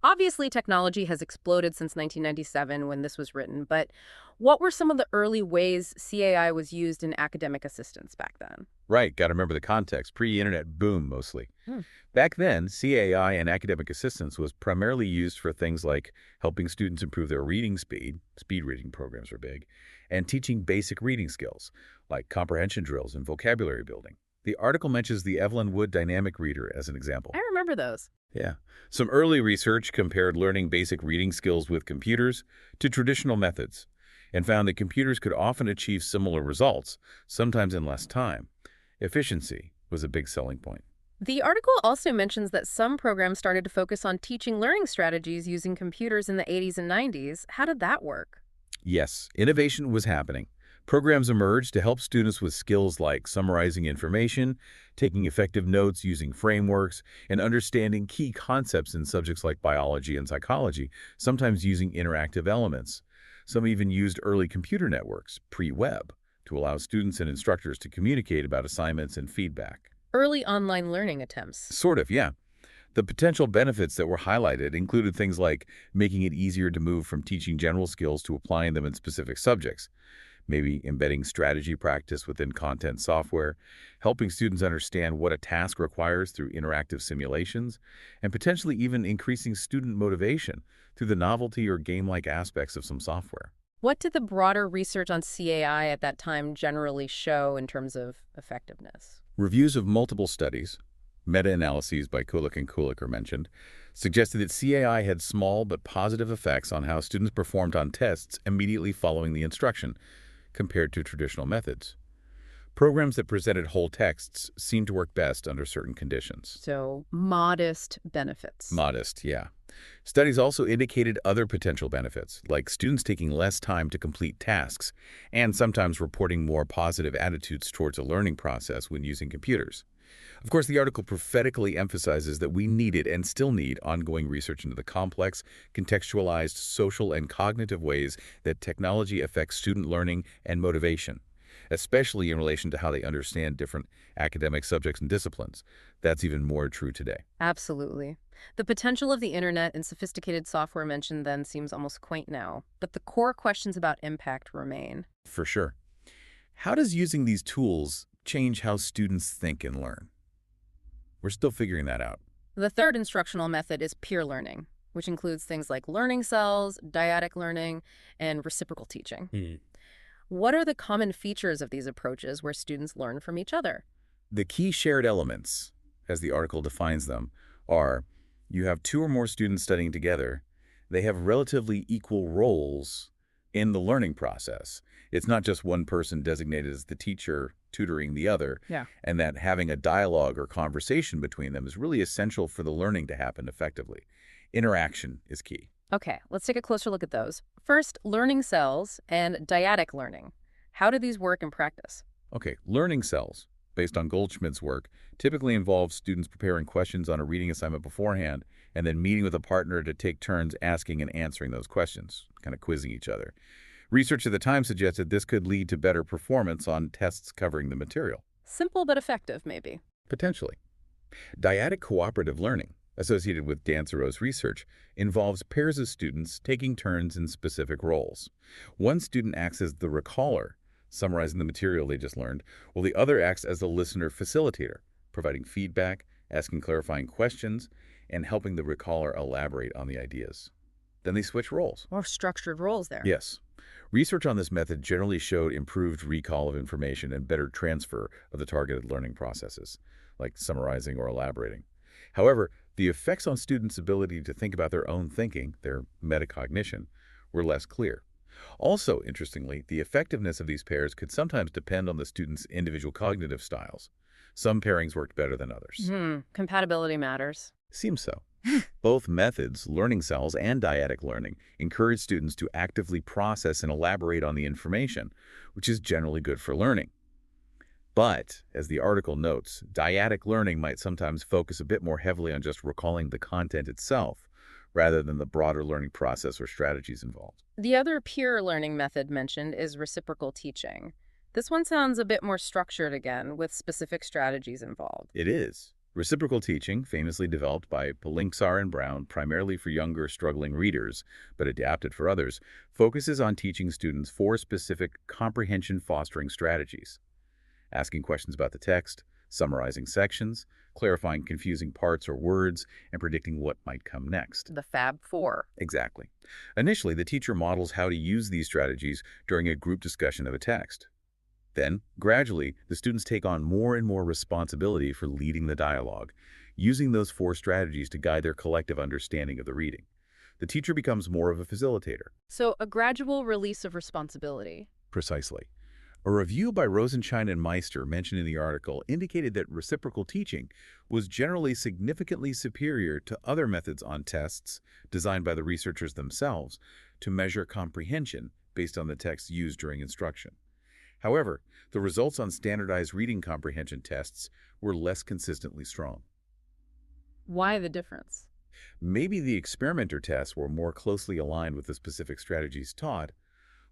Obviously, technology has exploded since 1997 when this was written, but what were some of the early ways CAI was used in academic assistance back then? Right, got to remember the context. Pre-internet boom, mostly. Back then, CAI and academic assistance was primarily used for things like helping students improve their reading speed reading programs were big, and teaching basic reading skills, like comprehension drills and vocabulary building. The article mentions the Evelyn Wood Dynamic Reader as an example. I remember those. Yeah. Some early research compared learning basic reading skills with computers to traditional methods and found that computers could often achieve similar results, sometimes in less time. Efficiency was a big selling point. The article also mentions that some programs started to focus on teaching learning strategies using computers in the 80s and 90s. How did that work? Yes, innovation was happening. Programs emerged to help students with skills like summarizing information, taking effective notes using frameworks, and understanding key concepts in subjects like biology and psychology, sometimes using interactive elements. Some even used early computer networks, pre-web, to allow students and instructors to communicate about assignments and feedback. Early online learning attempts. Sort of, yeah. The potential benefits that were highlighted included things like making it easier to move from teaching general skills to applying them in specific subjects, maybe embedding strategy practice within content software, helping students understand what a task requires through interactive simulations, and potentially even increasing student motivation through the novelty or game-like aspects of some software. What did the broader research on CAI at that time generally show in terms of effectiveness? Reviews of multiple studies, meta-analyses by Kulik and Kulik are mentioned, suggested that CAI had small but positive effects on how students performed on tests immediately following the instruction, compared to traditional methods. Programs that presented whole texts seemed to work best under certain conditions. So, modest benefits. Modest, yeah. Studies also indicated other potential benefits, like students taking less time to complete tasks and sometimes reporting more positive attitudes towards a learning process when using computers. Of course, the article prophetically emphasizes that we needed and still need ongoing research into the complex, contextualized social and cognitive ways that technology affects student learning and motivation, especially in relation to how they understand different academic subjects and disciplines. That's even more true today. Absolutely. The potential of the internet and sophisticated software mentioned then seems almost quaint now, but the core questions about impact remain. For sure. How does using these tools change how students think and learn? We're still figuring that out. The third instructional method is peer learning, which includes things like learning cells, dyadic learning, and reciprocal teaching. What are the common features of these approaches where students learn from each other? The key shared elements, as the article defines them, are you have two or more students studying together. They have relatively equal roles in the learning process. It's not just one person designated as the teacher tutoring the other, Yeah. and that having a dialogue or conversation between them is really essential for the learning to happen effectively. Interaction is key. Okay, let's take a closer look at those. First, learning cells and dyadic learning. How do these work in practice? Okay, learning cells, based on Goldschmidt's work, typically involve students preparing questions on a reading assignment beforehand and then meeting with a partner to take turns asking and answering those questions, kind of quizzing each other. Research at the time suggested this could lead to better performance on tests covering the material. Simple but effective, maybe. Potentially. Dyadic cooperative learning, associated with Dansereau's research, involves pairs of students taking turns in specific roles. One student acts as the recaller, summarizing the material they just learned, while the other acts as the listener facilitator, providing feedback, asking clarifying questions, and helping the recaller elaborate on the ideas. Then they switch roles. More structured roles there. Yes. Research on this method generally showed improved recall of information and better transfer of the targeted learning processes, like summarizing or elaborating. However, the effects on students' ability to think about their own thinking, their metacognition, were less clear. Also, interestingly, the effectiveness of these pairs could sometimes depend on the student's individual cognitive styles. Some pairings worked better than others. Compatibility matters. Seems so. Both methods, learning cells and dyadic learning, encourage students to actively process and elaborate on the information, which is generally good for learning. But, as the article notes, dyadic learning might sometimes focus a bit more heavily on just recalling the content itself, rather than the broader learning process or strategies involved. The other peer learning method mentioned is reciprocal teaching. This one sounds a bit more structured again, with specific strategies involved. It is. Reciprocal teaching, famously developed by Palinksar and Brown primarily for younger, struggling readers, but adapted for others, focuses on teaching students 4 specific comprehension-fostering strategies: asking questions about the text, summarizing sections, clarifying confusing parts or words, and predicting what might come next. The Fab Four. Exactly. Initially, the teacher models how to use these strategies during a group discussion of a text. Then, gradually, the students take on more and more responsibility for leading the dialogue, using those 4 strategies to guide their collective understanding of the reading. The teacher becomes more of a facilitator. So a gradual release of responsibility. Precisely. A review by Rosenschein and Meister mentioned in the article indicated that reciprocal teaching was generally significantly superior to other methods on tests designed by the researchers themselves to measure comprehension based on the text used during instruction. However, the results on standardized reading comprehension tests were less consistently strong. Why the difference? Maybe the experimenter tests were more closely aligned with the specific strategies taught,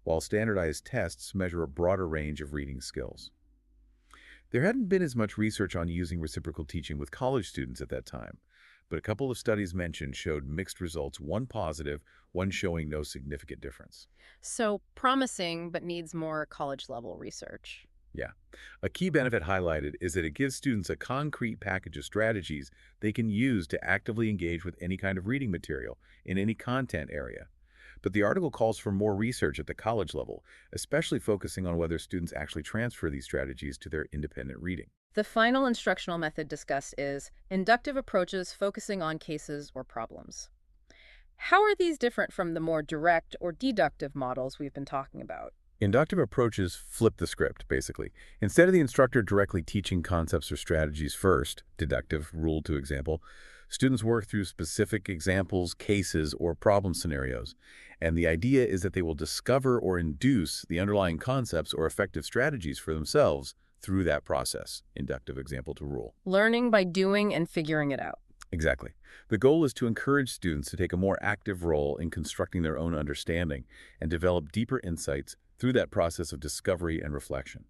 while standardized tests measure a broader range of reading skills. There hadn't been as much research on using reciprocal teaching with college students at that time, but a couple of studies mentioned showed mixed results, one positive, one showing no significant difference. So promising, but needs more college-level research. Yeah. A key benefit highlighted is that it gives students a concrete package of strategies they can use to actively engage with any kind of reading material in any content area. But the article calls for more research at the college level, especially focusing on whether students actually transfer these strategies to their independent reading. The final instructional method discussed is inductive approaches focusing on cases or problems. How are these different from the more direct or deductive models we've been talking about? Inductive approaches flip the script, basically. Instead of the instructor directly teaching concepts or strategies first, deductive rule to example, Students work through specific examples, cases, or problem scenarios, and the idea is that they will discover or induce the underlying concepts or effective strategies for themselves through that process, inductive example to rule. Learning by doing and figuring it out. Exactly. The goal is to encourage students to take a more active role in constructing their own understanding and develop deeper insights through that process of discovery and reflection.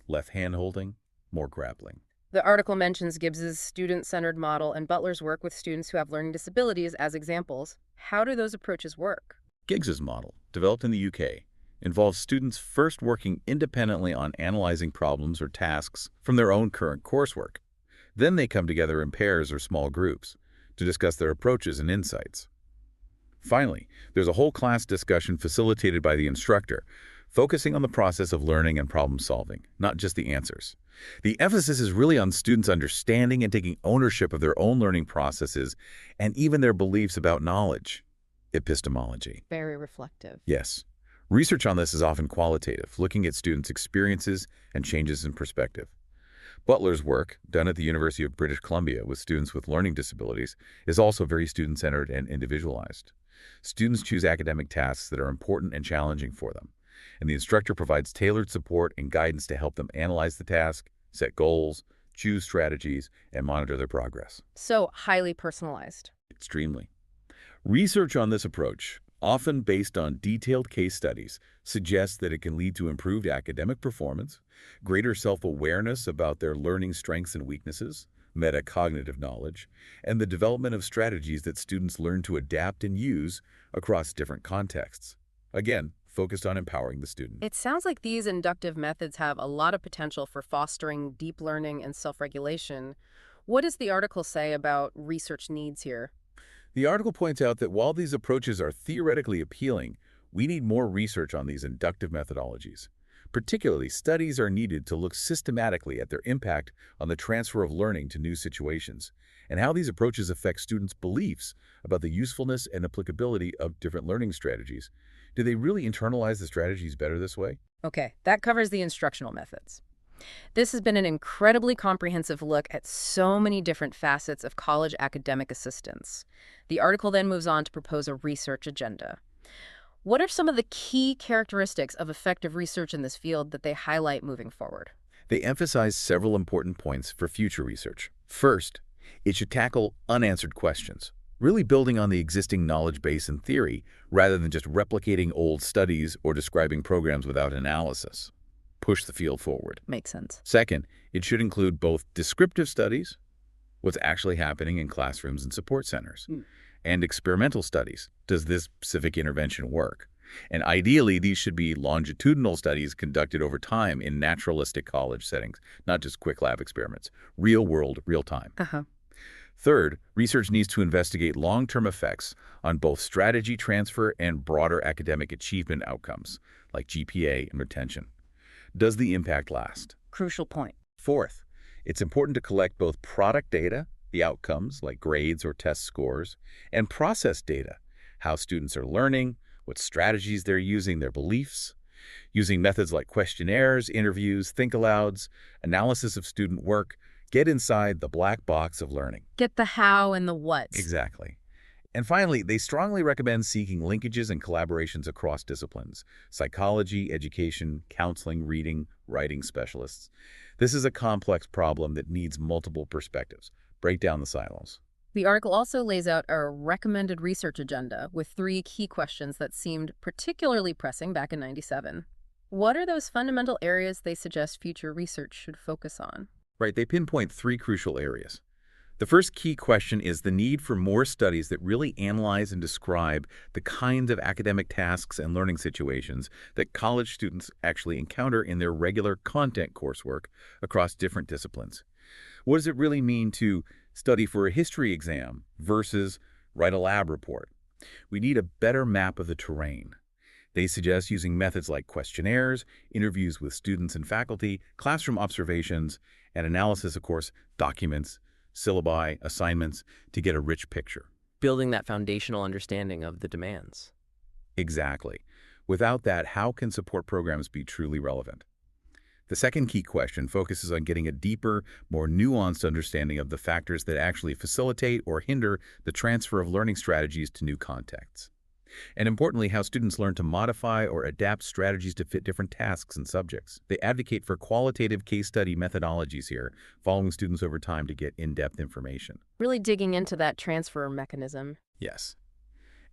Less hand-holding, more grappling. The article mentions Gibbs's student-centered model and Butler's work with students who have learning disabilities as examples. How do those approaches work? Giggs's model, developed in the UK, involves students first working independently on analyzing problems or tasks from their own current coursework. Then they come together in pairs or small groups to discuss their approaches and insights. Finally, there's a whole class discussion facilitated by the instructor, focusing on the process of learning and problem solving, not just the answers. The emphasis is really on students understanding and taking ownership of their own learning processes and even their beliefs about knowledge. Epistemology. Very reflective. Yes. Research on this is often qualitative, looking at students' experiences and changes in perspective. Butler's work, done at the University of British Columbia with students with learning disabilities, is also very student-centered and individualized. Students choose academic tasks that are important and challenging for them, and the instructor provides tailored support and guidance to help them analyze the task, set goals, choose strategies, and monitor their progress. So highly personalized. Extremely. Research on this approach, often based on detailed case studies, suggests that it can lead to improved academic performance, greater self-awareness about their learning strengths and weaknesses, metacognitive knowledge, and the development of strategies that students learn to adapt and use across different contexts. Again, focused on empowering the student. It sounds like these inductive methods have a lot of potential for fostering deep learning and self-regulation. What does the article say about research needs here? The article points out that while these approaches are theoretically appealing, we need more research on these inductive methodologies. Particularly, studies are needed to look systematically at their impact on the transfer of learning to new situations, and how these approaches affect students' beliefs about the usefulness and applicability of different learning strategies. Do they really internalize the strategies better this way? Okay, that covers the instructional methods. This has been an incredibly comprehensive look at so many different facets of college academic assistance. The article then moves on to propose a research agenda. What are some of the key characteristics of effective research in this field that they highlight moving forward? They emphasize several important points for future research. First, it should tackle unanswered questions, really building on the existing knowledge base and theory rather than just replicating old studies or describing programs without analysis. Push the field forward. Makes sense. Second, it should include both descriptive studies, what's actually happening in classrooms and support centers, and experimental studies. Does this specific intervention work? And ideally, these should be longitudinal studies conducted over time in naturalistic college settings, not just quick lab experiments. Real world, real time. Third, research needs to investigate long-term effects on both strategy transfer and broader academic achievement outcomes, like GPA and retention. Does the impact last? Crucial point. Fourth, it's important to collect both product data, the outcomes like grades or test scores, and process data, how students are learning, what strategies they're using, their beliefs, using methods like questionnaires, interviews, think-alouds, analysis of student work, get inside the black box of learning. Get the how and the what's. Exactly. And finally, they strongly recommend seeking linkages and collaborations across disciplines: psychology, education, counseling, reading, writing specialists. This is a complex problem that needs multiple perspectives. Break down the silos. The article also lays out a recommended research agenda with 3 key questions that seemed particularly pressing back in '97. What are those fundamental areas they suggest future research should focus on? Right, they pinpoint 3 crucial areas. The first key question is the need for more studies that really analyze and describe the kinds of academic tasks and learning situations that college students actually encounter in their regular content coursework across different disciplines. What does it really mean to study for a history exam versus write a lab report? We need a better map of the terrain. They suggest using methods like questionnaires, interviews with students and faculty, classroom observations, and analysis, of course, documents, syllabi, assignments, to get a rich picture. Building that foundational understanding of the demands. Exactly. Without that, how can support programs be truly relevant? The second key question focuses on getting a deeper, more nuanced understanding of the factors that actually facilitate or hinder the transfer of learning strategies to new contexts. And importantly, how students learn to modify or adapt strategies to fit different tasks and subjects. They advocate for qualitative case study methodologies here, following students over time to get in-depth information. Really digging into that transfer mechanism. Yes.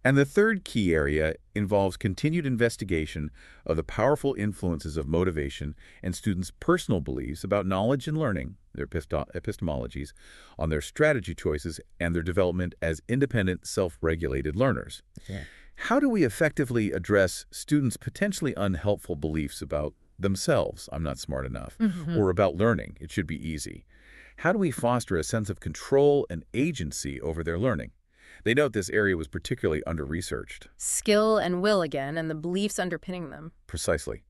And the third key area involves continued investigation of the powerful influences of motivation and students' personal beliefs about knowledge and learning, their epistemologies, on their strategy choices and their development as independent, self-regulated learners. Yeah. How do we effectively address students' potentially unhelpful beliefs about themselves, I'm not smart enough, or about learning, it should be easy? How do we foster a sense of control and agency over their learning? They note this area was particularly under-researched. Skill and will again, and the beliefs underpinning them. Precisely.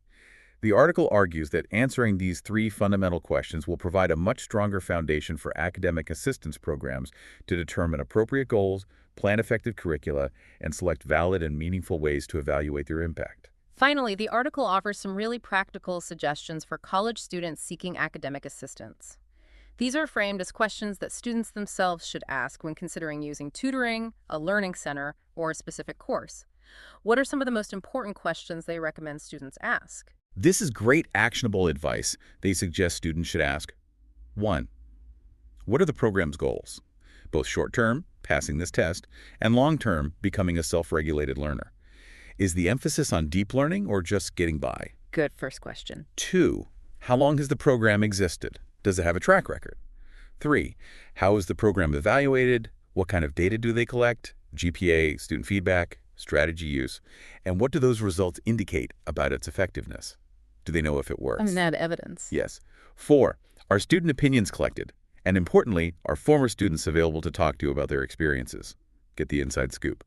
The article argues that answering these three fundamental questions will provide a much stronger foundation for academic assistance programs to determine appropriate goals, plan effective curricula, and select valid and meaningful ways to evaluate their impact. Finally, the article offers some really practical suggestions for college students seeking academic assistance. These are framed as questions that students themselves should ask when considering using tutoring, a learning center, or a specific course. What are some of the most important questions they recommend students ask? This is great actionable advice they suggest students should ask. 1. What are the program's goals? Both short-term, passing this test, and long-term, becoming a self-regulated learner. Is the emphasis on deep learning or just getting by? Good first question. 2. How long has the program existed? Does it have a track record? 3. How is the program evaluated? What kind of data do they collect? GPA, student feedback, strategy use, and what do those results indicate about its effectiveness? Do they know if it works? I mean, add evidence. Yes. 4. Are student opinions collected? And importantly, are former students available to talk to about their experiences? Get the inside scoop.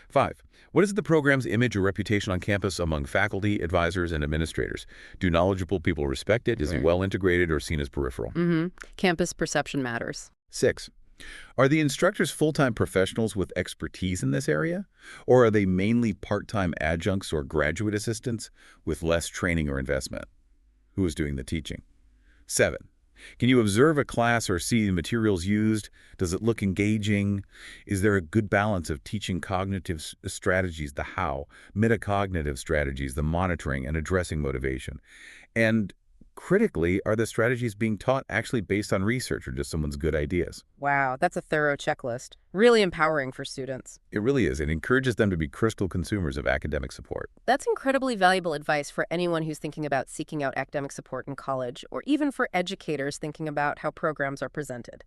5. What is the program's image or reputation on campus among faculty, advisors, and administrators? Do knowledgeable people respect it? Is it well integrated or seen as peripheral? Campus perception matters. 6. Are the instructors full-time professionals with expertise in this area? Or are they mainly part-time adjuncts or graduate assistants with less training or investment? Who is doing the teaching? 7. Can you observe a class or see the materials used? Does it look engaging? Is there a good balance of teaching cognitive strategies, the how, metacognitive strategies, the monitoring and addressing motivation? And critically, are the strategies being taught actually based on research or just someone's good ideas? Wow, that's a thorough checklist. Really empowering for students. It really is. It encourages them to be critical consumers of academic support. That's incredibly valuable advice for anyone who's thinking about seeking out academic support in college, or even for educators thinking about how programs are presented.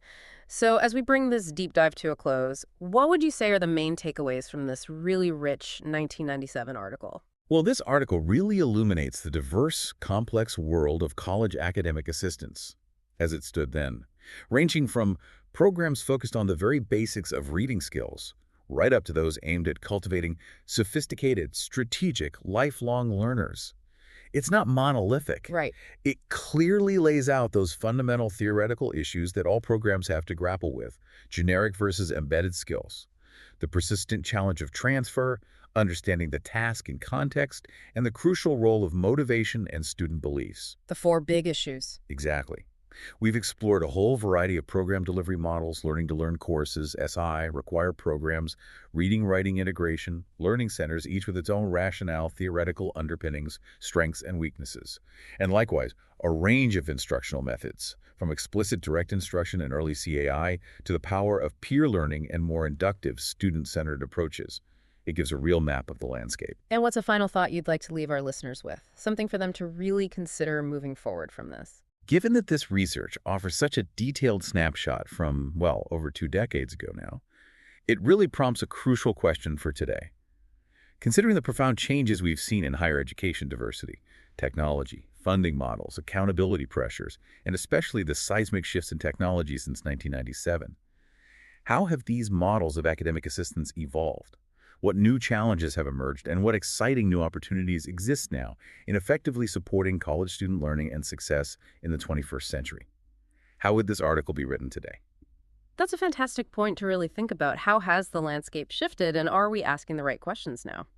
So as we bring this deep dive to a close, what would you say are the main takeaways from this really rich 1997 article? Well, this article really illuminates the diverse, complex world of college academic assistance, as it stood then, ranging from programs focused on the very basics of reading skills, right up to those aimed at cultivating sophisticated, strategic, lifelong learners. It's not monolithic. Right. It clearly lays out those fundamental theoretical issues that all programs have to grapple with, generic versus embedded skills, the persistent challenge of transfer, understanding the task in context, and the crucial role of motivation and student beliefs. The 4 big issues. Exactly. We've explored a whole variety of program delivery models, learning-to-learn courses, SI, required programs, reading-writing integration, learning centers, each with its own rationale, theoretical underpinnings, strengths, and weaknesses. And likewise, a range of instructional methods, from explicit direct instruction and early CAI to the power of peer learning and more inductive, student-centered approaches. It gives a real map of the landscape. And what's a final thought you'd like to leave our listeners with? Something for them to really consider moving forward from this? Given that this research offers such a detailed snapshot from, well, over 2 decades ago now, it really prompts a crucial question for today. Considering the profound changes we've seen in higher education diversity, technology, funding models, accountability pressures, and especially the seismic shifts in technology since 1997, how have these models of academic assistance evolved? What new challenges have emerged, and what exciting new opportunities exist now in effectively supporting college student learning and success in the 21st century? How would this article be written today? That's a fantastic point to really think about. How has the landscape shifted, and are we asking the right questions now?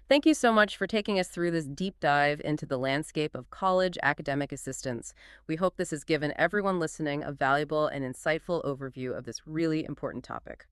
Thank you so much for taking us through this deep dive into the landscape of college academic assistance. We hope this has given everyone listening a valuable and insightful overview of this really important topic.